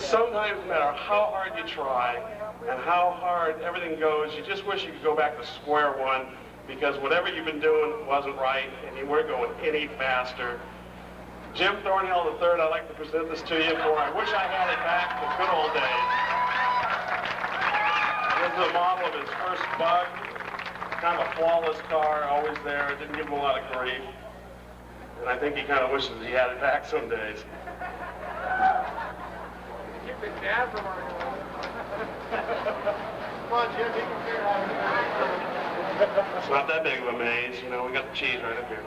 sometimes no matter how hard you try and how hard everything goes, you just wish you could go back to square one because whatever you've been doing wasn't right and you weren't going any faster. Jim Thornhill III, I'd like to present this to you for I wish I had it back the good old days. This is a model of his first Bug. Kind of a flawless car, always there. Didn't give him a lot of grief. And I think he kind of wishes he had it back some days. Keep it down from our Come on, Jim, you can figure out. It's not that big of a maze. You know, we got the cheese right up here.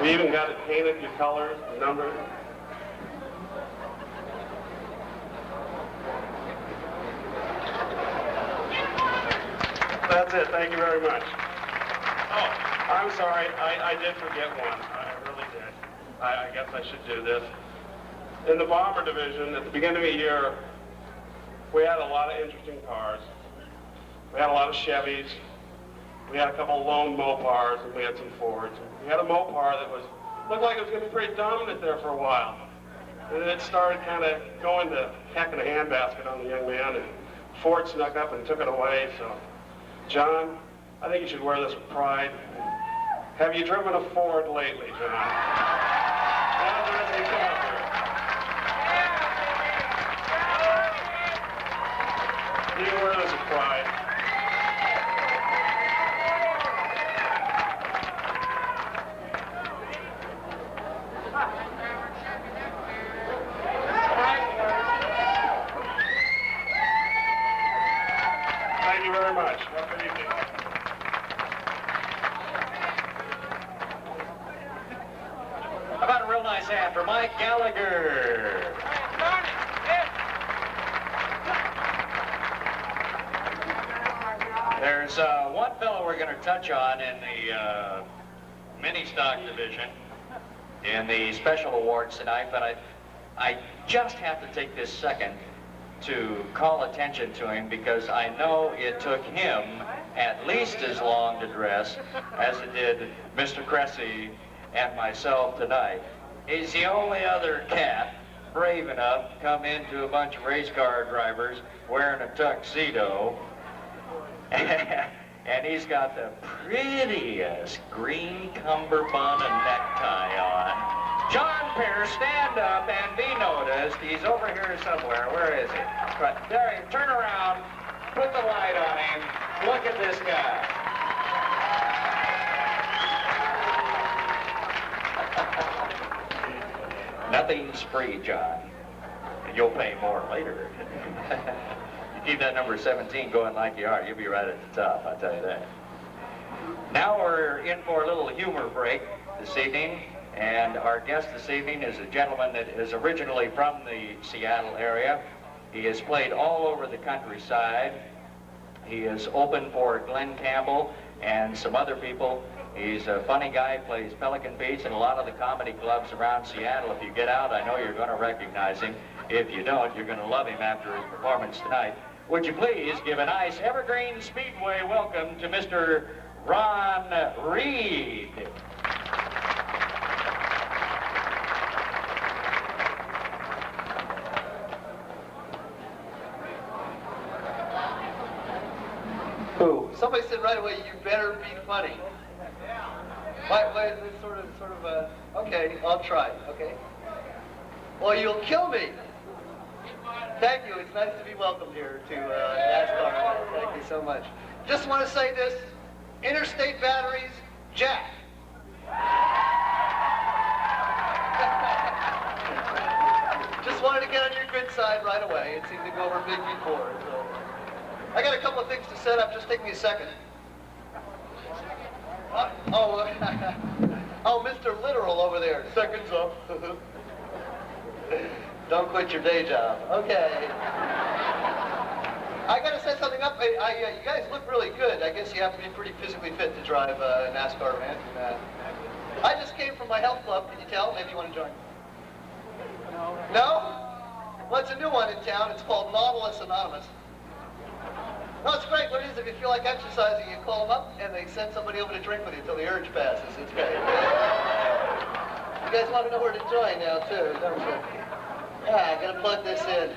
We even got it painted, your colors, the numbers. That's it. Thank you very much. Oh, I'm sorry. I did forget one. I really did. I guess I should do this. In the bomber division, at the beginning of the year, we had a lot of interesting cars. We had a lot of Chevys. We had a couple of lone Mopars, and we had some Fords. We had a Mopar that looked like it was going to be pretty dominant there for a while. And then it started kind of going to heck in a handbasket on the young man, and Ford snuck up and took it away. So, John, I think you should wear this with pride. Have you driven a Ford lately, John? Now, John, you come up here. You can wear this with pride. Thank you very much. Have a good evening. How about a real nice hand for Mike Gallagher? There's one fellow we're going to touch on in the mini stock division in the special awards tonight, but I just have to take this second to call attention to him because I know it took him at least as long to dress as it did Mr. Cressy and myself tonight. He's the only other cat brave enough to come into a bunch of race car drivers wearing a tuxedo. And he's got the prettiest green cummerbund and necktie on. John Pierce, stand up and be noticed. He's over here somewhere. Where is he? But there, turn around, put the light on him. Look at this guy. Nothing's free, John. You'll pay more later. You keep that number 17 going like you are, you'll be right at the top, I'll tell you that. Now we're in for a little humor break this evening, and our guest this evening is a gentleman that is originally from the Seattle area. He has played all over the countryside. He is open for Glenn Campbell and some other people. He's a funny guy, plays Pelican Beach and a lot of the comedy clubs around Seattle. If you get out, I know you're going to recognize him. If you don't, you're going to love him after his performance tonight. Would you please give a nice Evergreen Speedway welcome to Mr. Ron Reed. Who? Somebody said right away, you better be funny. Why is this sort of okay, I'll try, okay? Well, you'll kill me. Thank you, it's nice to be welcomed here to NASCAR. Thank you so much. Just want to say this, interstate batteries, jack. Just wanted to get on your good side right away. It seemed to go over big before, so. I got a couple of things to set up, just take me a second. Oh, Mr. Literal over there. Seconds up. Don't quit your day job. Okay. I got to set something up. You guys look really good. I guess you have to be pretty physically fit to drive a NASCAR event. I just came from my health club. Can you tell? Maybe you want to join. No? Well, it's a new one in town. It's called Nautilus Anonymous. No, it's great. What it is, if you feel like exercising, you call them up and they send somebody over to drink with you until the urge passes. It's great. You guys want to know where to join now, too, don't you? Yeah, I gotta plug this in.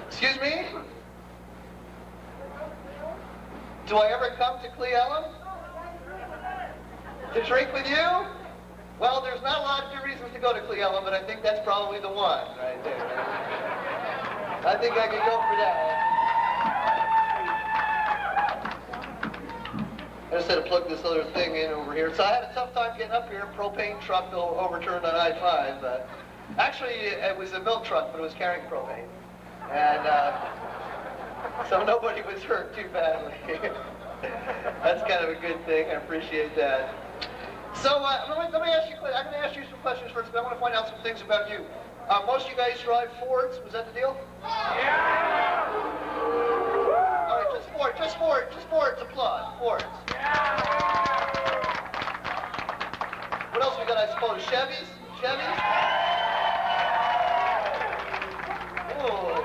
Excuse me? Do I ever come to Cle Elum? To drink with you? Well, there's not a lot of good reasons to go to Cle Elum, but I think that's probably the one right there. I think I could go for that. I just had to plug this other thing in over here. So I had a tough time getting up here. Propane truck overturned on I-5. But actually, it was a milk truck, but it was carrying propane. And so nobody was hurt too badly. That's kind of a good thing. I appreciate that. So let me ask you. I'm going to ask you some questions first, but I want to find out some things about you. Most of you guys drive Fords. Was that the deal? Yeah. All right, just Fords. Applaud. Fords. What else we got? I suppose Chevys. Ooh.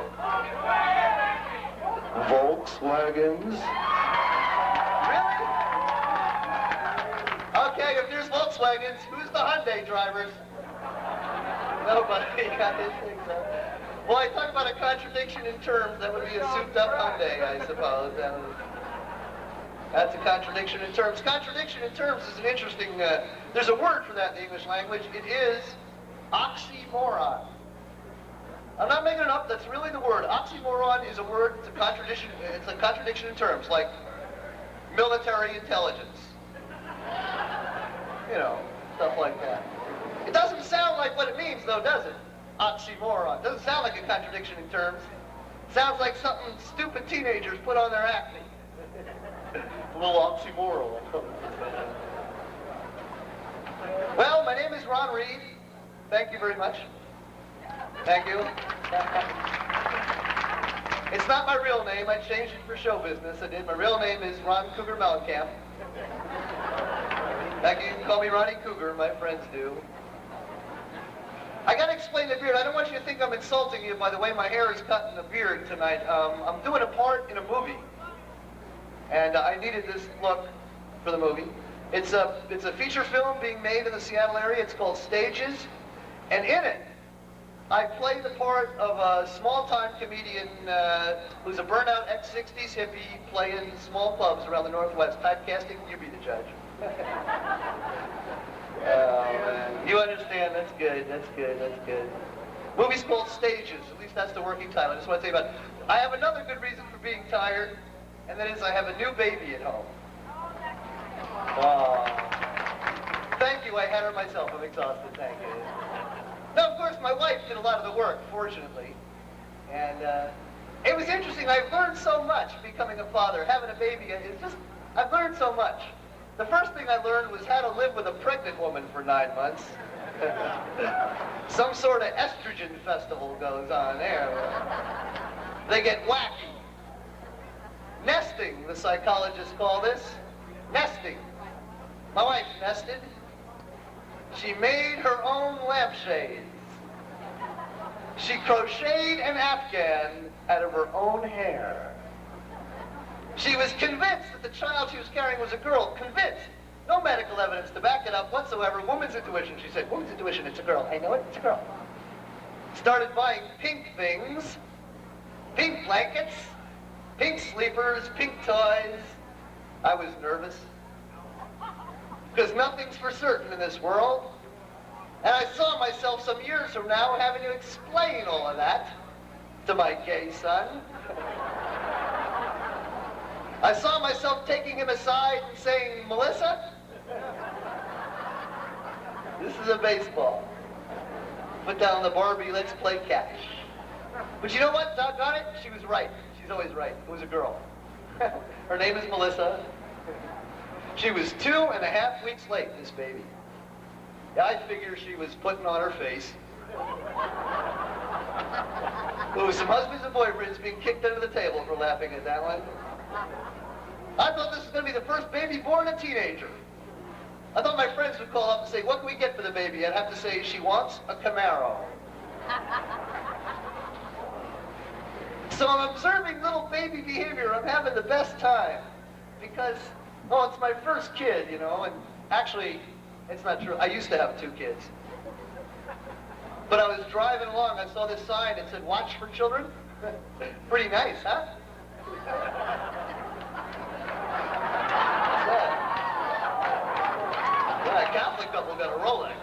Volkswagens. Really? Okay, if there's Volkswagens, who's the Hyundai drivers? Nobody got his things up. Well, I talk about a contradiction in terms. That would be a souped-up Hyundai, I suppose. That's a contradiction in terms. Contradiction in terms is an interesting... there's a word for that in the English language. It is oxymoron. I'm not making it up. That's really the word. Oxymoron is a word. It's a contradiction. It's a contradiction in terms, like military intelligence. You know, stuff like that. It doesn't sound like what it means, though, does it? Oxymoron. Doesn't sound like a contradiction in terms. Sounds like something stupid teenagers put on their acne. A little oxymoron. Well, my name is Ron Reed. Thank you very much. Thank you. It's not my real name. I changed it for show business. I did. My real name is Ron Cougar Mellencamp. Thank you. You can call me Ronnie Cougar. My friends do. I gotta explain the beard. I don't want you to think I'm insulting you by the way my hair is cut in the beard tonight. I'm doing a part in a movie, and I needed this look for the movie. It's a feature film being made in the Seattle area. It's called Stages, and in it, I play the part of a small-time comedian who's a burnout ex-60s hippie playing small clubs around the Northwest. Typecasting, you be the judge. Oh, man. You understand. That's good. Movie's called Stages. At least that's the working title. I just want to tell you about it. I have another good reason for being tired, and that is I have a new baby at home. Oh. Thank you. I had her myself. I'm exhausted. Thank you. No, of course, my wife did a lot of the work, fortunately. And it was interesting. I've learned so much becoming a father, having a baby. I've learned so much. The first thing I learned was how to live with a pregnant woman for 9 months. Some sort of estrogen festival goes on there. They get wacky. Nesting, the psychologists call this. Nesting. My wife nested. She made her own lampshades. She crocheted an afghan out of her own hair. She was convinced that the child she was carrying was a girl. Convinced. No medical evidence to back it up whatsoever. Woman's intuition. She said, woman's intuition, it's a girl. I know it, it's a girl. Started buying pink things, pink blankets, pink sleepers, pink toys. I was nervous. Because nothing's for certain in this world. And I saw myself some years from now having to explain all of that to my gay son. I saw myself taking him aside and saying, Melissa, this is a baseball. Put down the Barbie, let's play catch. But you know what? Doggone it, she was right. She's always right. It was a girl. Her name is Melissa. She was 2.5 weeks late, this baby. I figure she was putting on her face. There was some husbands and boyfriends being kicked under the table for laughing at that one. I thought this was going to be the first baby born a teenager. I thought my friends would call up and say, what can we get for the baby? I'd have to say, she wants a Camaro. So I'm observing little baby behavior. I'm having the best time because, oh, it's my first kid, you know, and actually, it's not true. I used to have 2 kids. But I was driving along, I saw this sign that said, "Watch for children." Pretty nice, huh? What's that? Yeah, a Catholic couple got a Rolex.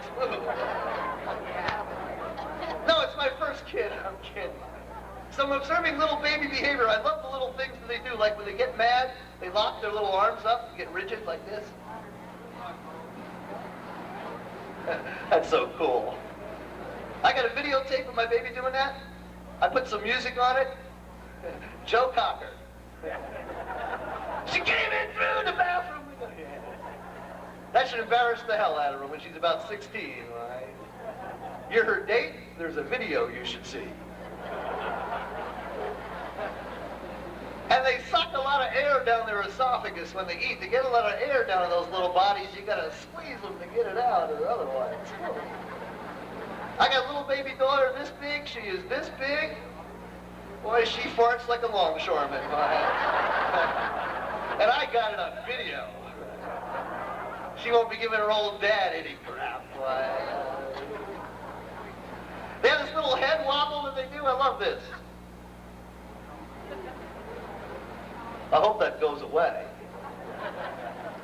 No, it's my first kid. I'm kidding. So I'm observing little baby behavior. I love the little things that they do. Like when they get mad, they lock their little arms up and get rigid like this. That's so cool. I got a videotape of my baby doing that. I put some music on it. Joe Cocker. She came in through the bathroom window. That should embarrass the hell out of her when she's about 16, right? You're her date? There's a video you should see. And they suck a lot of air down their esophagus when they eat. They get a lot of air down in those little bodies. You gotta squeeze them to get it out, or otherwise. I got a little baby daughter this big. She is this big. Boy, she farts like a longshoreman. And I got it on video. She won't be giving her old dad any crap. They have this little head wobble that they do. I love this. I hope that goes away.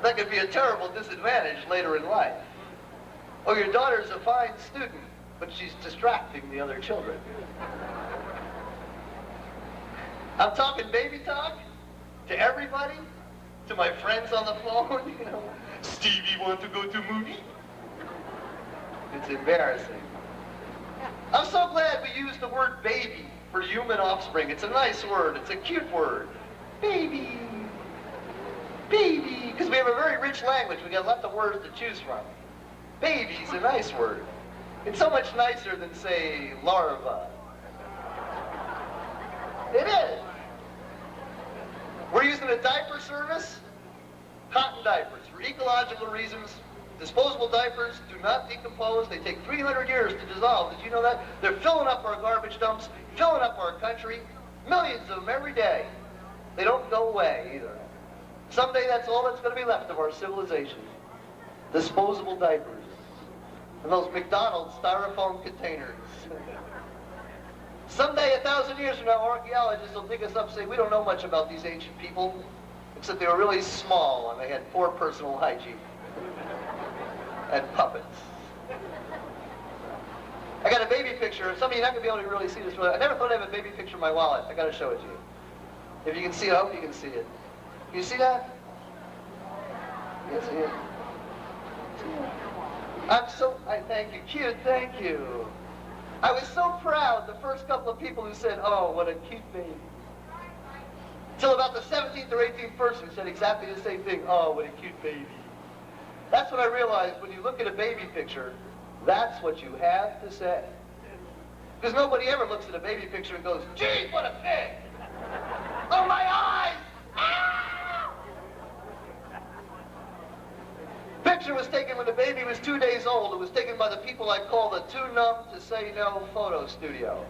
That could be a terrible disadvantage later in life. Oh, your daughter's a fine student, but she's distracting the other children. I'm talking baby talk to everybody, to my friends on the phone, you know. Stevie, want to go to a movie? It's embarrassing. I'm so glad we use the word baby for human offspring. It's a nice word. It's a cute word. Baby. Baby. Because we have a very rich language. We got lots of words to choose from. Baby's a nice word. It's so much nicer than, say, larva. It is. We're using a diaper service. Cotton diapers. For ecological reasons, disposable diapers do not decompose. They take 300 years to dissolve. Did you know that? They're filling up our garbage dumps, filling up our country. Millions of them every day. They don't go away either. Someday that's all that's going to be left of our civilization. Disposable diapers. And those McDonald's styrofoam containers. Someday, 1,000 years from now, archaeologists will dig us up and say, we don't know much about these ancient people, except they were really small and they had poor personal hygiene. And puppets. I got a baby picture. Some of you are not going to be able to really see this. I never thought I'd have a baby picture in my wallet. I got to show it to you. If you can see it, I hope you can see it. Can you see that? You can see it? I thank you. Cute, thank you. I was so proud, the first couple of people who said, oh, what a cute baby. Till about the 17th or 18th person said exactly the same thing. Oh, what a cute baby. That's when I realized when you look at a baby picture, that's what you have to say. Because nobody ever looks at a baby picture and goes, geez, what a pig. Oh, my eyes! Ah! Picture was taken when the baby was 2 days old. It was taken by the people I call the Too Numb to Say No photo studio.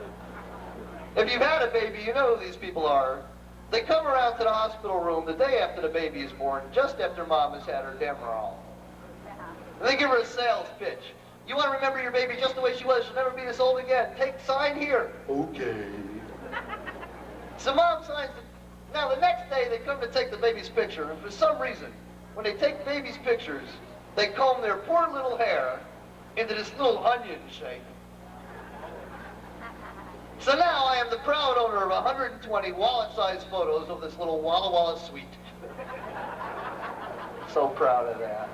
If you've had a baby, you know who these people are. They come around to the hospital room the day after the baby is born, just after mom has had her Demerol. And they give her a sales pitch. You want to remember your baby just the way she was. She'll never be this old again. Sign here. Okay. So mom signs it. Now the next day they come to take the baby's picture, and for some reason, when they take baby's pictures, they comb their poor little hair into this little onion shape. So now I am the proud owner of 120 wallet-sized photos of this little Walla Walla suite. So proud of that.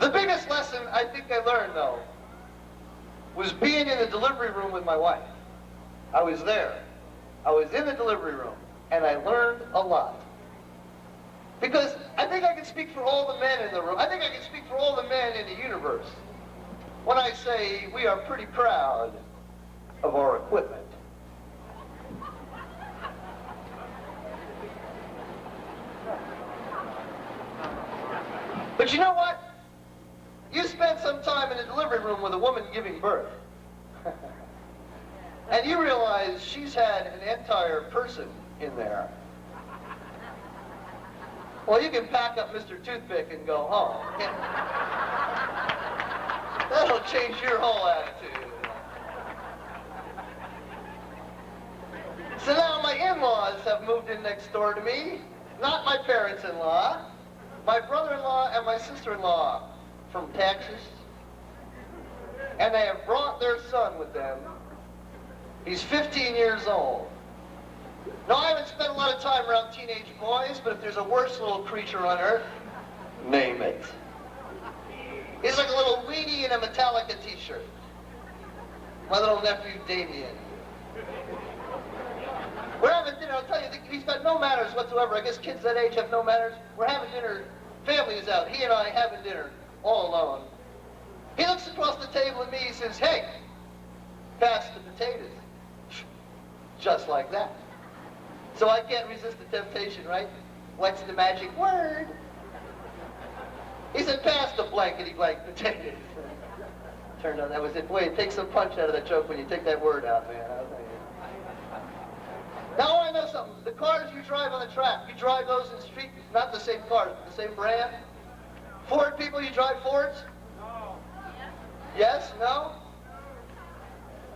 The biggest lesson I think I learned, though, was being in the delivery room with my wife. I was there. I was in the delivery room, and I learned a lot. Because I think I can speak for all the men in the room. I think I can speak for all the men in the universe when I say we are pretty proud of our equipment. But you know what? You spend some time in the delivery room with a woman giving birth. And you realize she's had an entire person in there. Well, you can pack up Mr. Toothpick and go home. That'll change your whole attitude. So now my in-laws have moved in next door to me. Not my parents-in-law. My brother-in-law and my sister-in-law from Texas. And they have brought their son with them. He's 15 years old. Now, I haven't spent a lot of time around teenage boys, but if there's a worse little creature on earth, name it. He's like a little weenie in a Metallica t-shirt. My little nephew, Damien. We're having dinner, I'll tell you, he's got no manners whatsoever. I guess kids that age have no manners. We're having dinner, family is out, he and I having dinner, all alone. He looks across the table at me, he says, "Hey, pass the potatoes." Just like that. So I can't resist the temptation, right? What's the magic word? He said, "Pass the blankety blank potatoes." Turned out that was it. Boy, it takes some punch out of that joke when you take that word out, man. I'll tell you. Now I know something. The cars you drive on the track, you drive those in the street, not the same cars, but the same brand. Ford people, you drive Fords? No. Yes? No?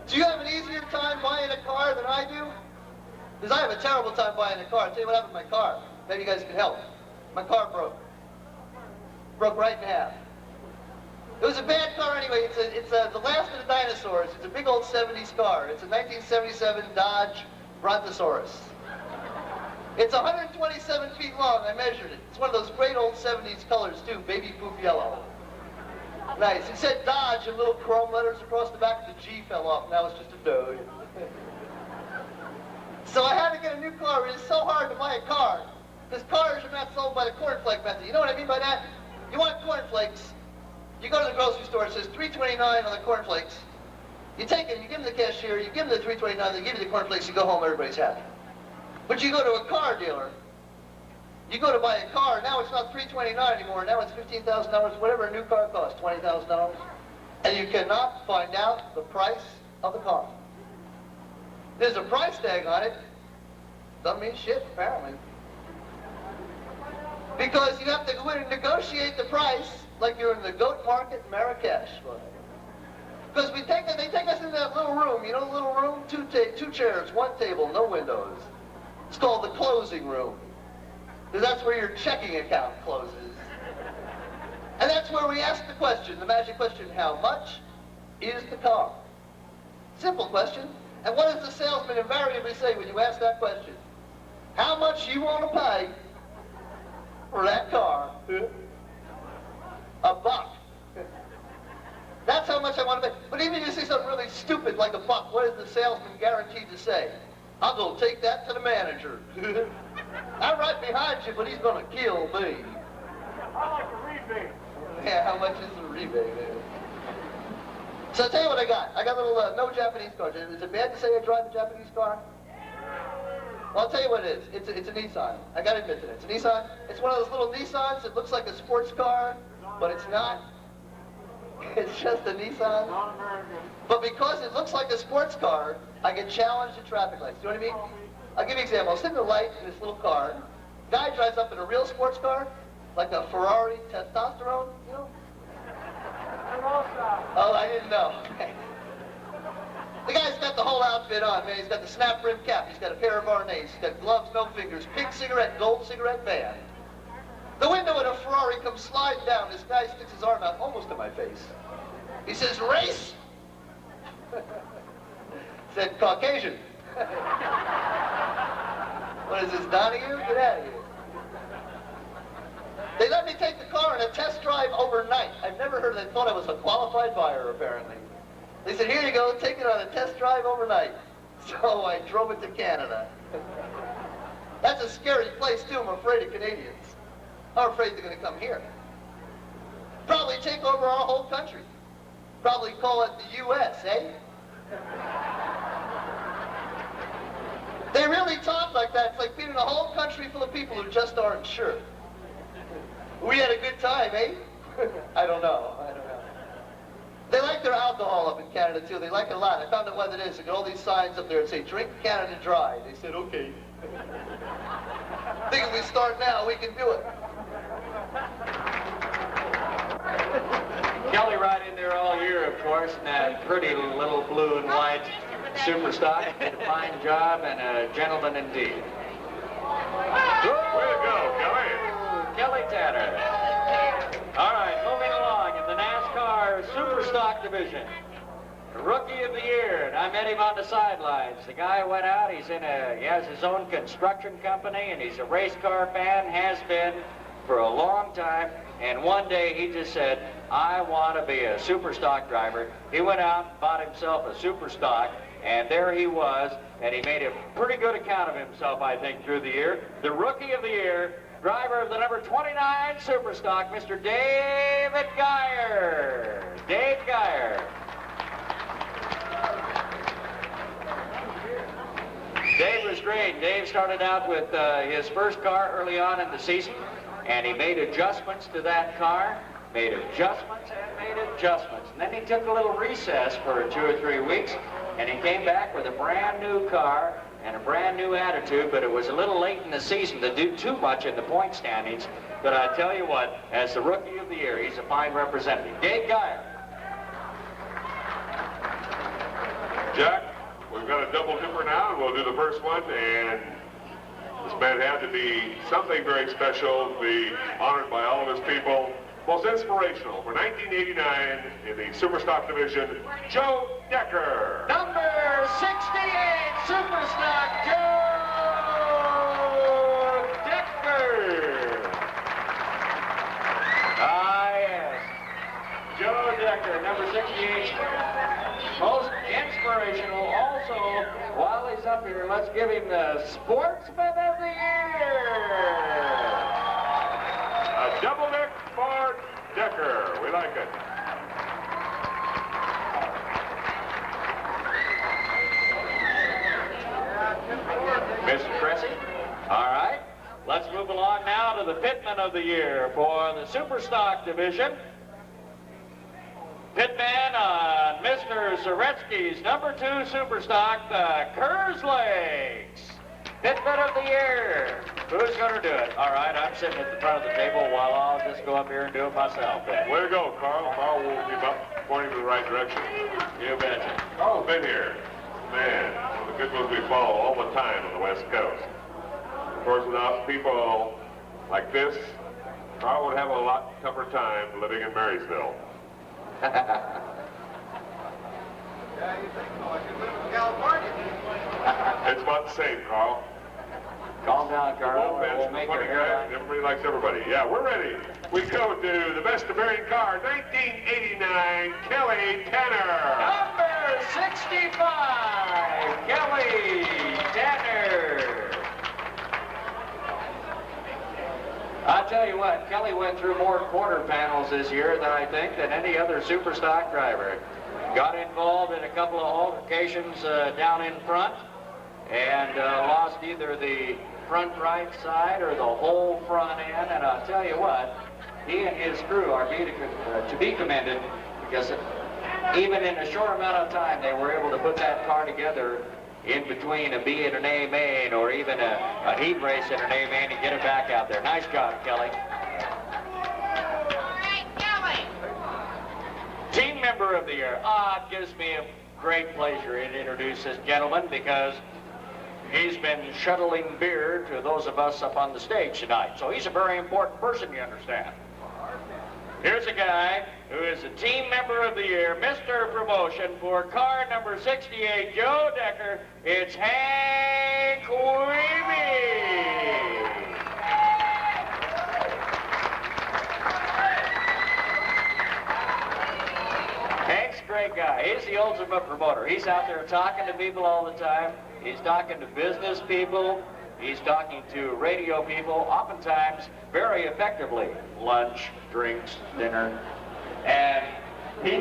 Do you have an easier time buying a car than I do? Because I have a terrible time buying a car. I'll tell you what happened to my car. Maybe you guys can help. My car broke. Broke right in half. It was a bad car anyway. It's the last of the dinosaurs. It's a big old 70s car. It's a 1977 Dodge Brontosaurus. It's 127 feet long. I measured it. It's one of those great old 70s colors too, baby poop yellow. Nice. It said Dodge in little chrome letters across the back. The G fell off. Now it's just a Dodge. So I had to get a new car. It is so hard to buy a car because cars are not sold by the cornflake method. You know what I mean by that? You want cornflakes. You go to the grocery store. It says $3.29 on the cornflakes. You take it. You give them the cashier. You give them the $3.29. They give you the cornflakes. You go home. Everybody's happy. But you go to a car dealer. You go to buy a car, now it's not $329 anymore, now it's $15,000, whatever a new car costs, $20,000. And you cannot find out the price of the car. There's a price tag on it. Doesn't mean shit, apparently. Because you have to go in and negotiate the price like you're in the goat market in Marrakesh. Because they take us into that little room, you know the little room? Two chairs, one table, no windows. It's called the closing room. Because that's where your checking account closes. And that's where we ask the question, the magic question, how much is the car? Simple question. And what does the salesman invariably say when you ask that question? How much you want to pay for that car? $1. That's how much I want to pay. But even if you say something really stupid like $1, what is the salesman guaranteed to say? "I'll go take that to the manager." I'm right behind you, but he's going to kill me. I like a rebate. Yeah, how much is the rebate, man? So I'll tell you what I got. I got a little, no Japanese cars. Is it bad to say I drive a Japanese car? Well, I'll tell you what it is. It's a Nissan. I got to admit to it. It's a Nissan. It's one of those little Nissans that looks like a sports car, but it's not. It's just a Nissan. Non-American. But because it looks like a sports car, I get challenged at traffic lights. Do you know what I mean? I'll give you an example. I'll sit in the light in this little car. Guy drives up in a real sports car, like a Ferrari testosterone, you know? Oh, I didn't know. The guy's got the whole outfit on, man. He's got the snap rim cap. He's got a pair of Arnais. He's got gloves, no fingers, pink cigarette, gold cigarette band. The window in a Ferrari comes sliding down. This guy sticks his arm out almost to my face. He says, "Race?" Said, "Caucasian." What is this, Donahue? Get out of here. They let me take the car on a test drive overnight. I've never heard, they thought I was a qualified buyer, apparently. They said, "Here you go, take it on a test drive overnight." So I drove it to Canada. That's a scary place, too. I'm afraid of Canadians. I'm afraid they're going to come here. Probably take over our whole country. Probably call it the U.S., eh? They really talk like that. It's like being in a whole country full of people who just aren't sure. We had a good time, eh? I don't know. They like their alcohol up in Canada, too. They like it a lot. I found out what it is. They got all these signs up there that say, drink Canada Dry. They said, okay. Think if we start now, we can do it. Kelly right in there all year, of course, in that pretty little blue and white super stock. Did a fine job and a gentleman indeed. Way to go, Kelly. Kelly Tanner. All right, moving along in the NASCAR Super Stock Division. Rookie of the Year, and I met him on the sidelines. The guy went out, he has his own construction company, and he's a race car fan, has been for a long time, and one day he just said, I want to be a super stock driver. He went out and bought himself a super stock, and there he was, and he made a pretty good account of himself, I think, through the year. The Rookie of the Year, driver of the number 29 super stock, Mr. David Geyer. Dave Geyer. Dave was great. Dave started out with his first car early on in the season, and he made adjustments to that car, made adjustments and made adjustments. And then he took a little recess for 2 or 3 weeks, and he came back with a brand new car and a brand new attitude, but it was a little late in the season to do too much in the point standings. But I tell you what, as the Rookie of the Year, he's a fine representative. Dave Geyer. Jack, we've got a double dipper now, and we'll do the first one, and this man had to be something very special, to be honored by all of his people. Most inspirational for 1989 in the Superstock division, Joe Decker. Number 68, Superstock Joe Decker. Ah, yes. Joe Decker, number 68. Most inspirational. Also, while he's up here, let's give him the Sportsman of the Year. A double deck for Decker. We like it. Mr. Cressy. All right. Let's move along now to the Pitman of the Year for the Superstock division. Pitman on Mr. Zaretsky's number 2 Superstock, the Kerslakes. Pitman of the Year. Who's going to do it? All right, I'm sitting at the front of the table while I'll just go up here and do it myself. Then. Way to go, Carl. Carl will keep up, pointing in the right direction. You betcha. Carl's been here. Man, one of the good ones we follow all the time on the West Coast. Of course, without people like this, Carl would have a lot tougher time living in Marysville. Yeah, you think so? I could live in California. It's about the same, Carl. Calm down, Carl. Well, We'll make your hair. everybody likes everybody. Yeah, we're ready. We go to the best American car, 1989, Kelly Tanner. Number 65, Kelly Tanner. I'll tell you what, Kelly went through more quarter panels this year than I think than any other Superstock driver. Got involved in a couple of altercations down in front and lost either the front right side or the whole front end. And I'll tell you what, he and his crew are to be commended because even in a short amount of time they were able to put that car together in between a B and an A main or even a heat race and an A main and get it back out there. Nice job, Kelly. Team Member of the Year. It gives me a great pleasure to introduce this gentleman because he's been shuttling beer to those of us up on the stage tonight. So he's a very important person, you understand. Here's a guy who is a Team Member of the Year, Mr. Promotion for car number 68, Joe Decker. It's Hank Weeby. Hank's a great guy. He's the ultimate promoter. He's out there talking to people all the time. He's talking to business people. He's talking to radio people, oftentimes very effectively. Lunch, drinks, dinner. And he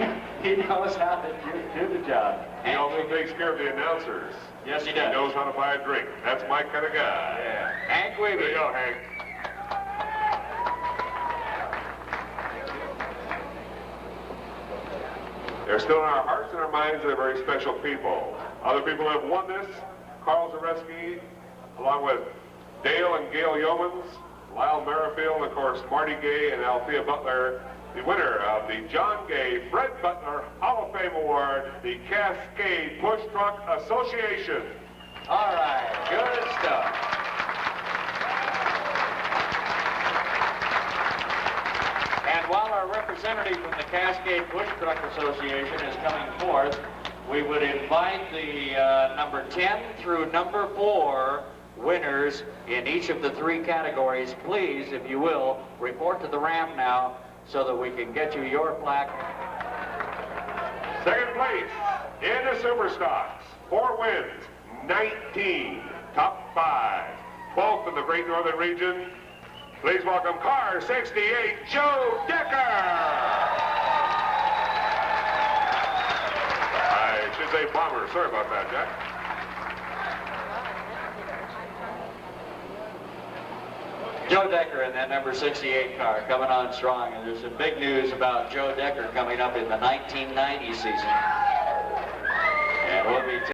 knows how to do the job. He also takes care of the announcers. Yes, he He does. knows how to buy a drink. That's my kind of guy. Yeah. Hank Weeby. There you go, Hank. They're still in our hearts and our minds. They're very special people. Other people have won this. Carl Zareski, along with Dale and Gail Yeomans, Lyle Merrifield, and of course Marty Gay and Althea Butler, the winner of the John Gay Fred Butler Hall of Fame Award, the Cascade Push Truck Association. All right, good stuff. And while our representative from the Cascade Push Truck Association is coming forth, we would invite the number 10 through number 4 winners in each of the 3 categories. Please, if you will, report to the ramp now so that we can get you your plaque. Second place in the Superstocks, 4 wins, 19, top 5. 12th in the Great Northern Region. Please welcome car 68, Joe Decker. I should say bomber. Sorry about that, Jack. Joe Decker in that number 68 car coming on strong, and there's some big news about Joe Decker coming up in the 1990 season. And we'll be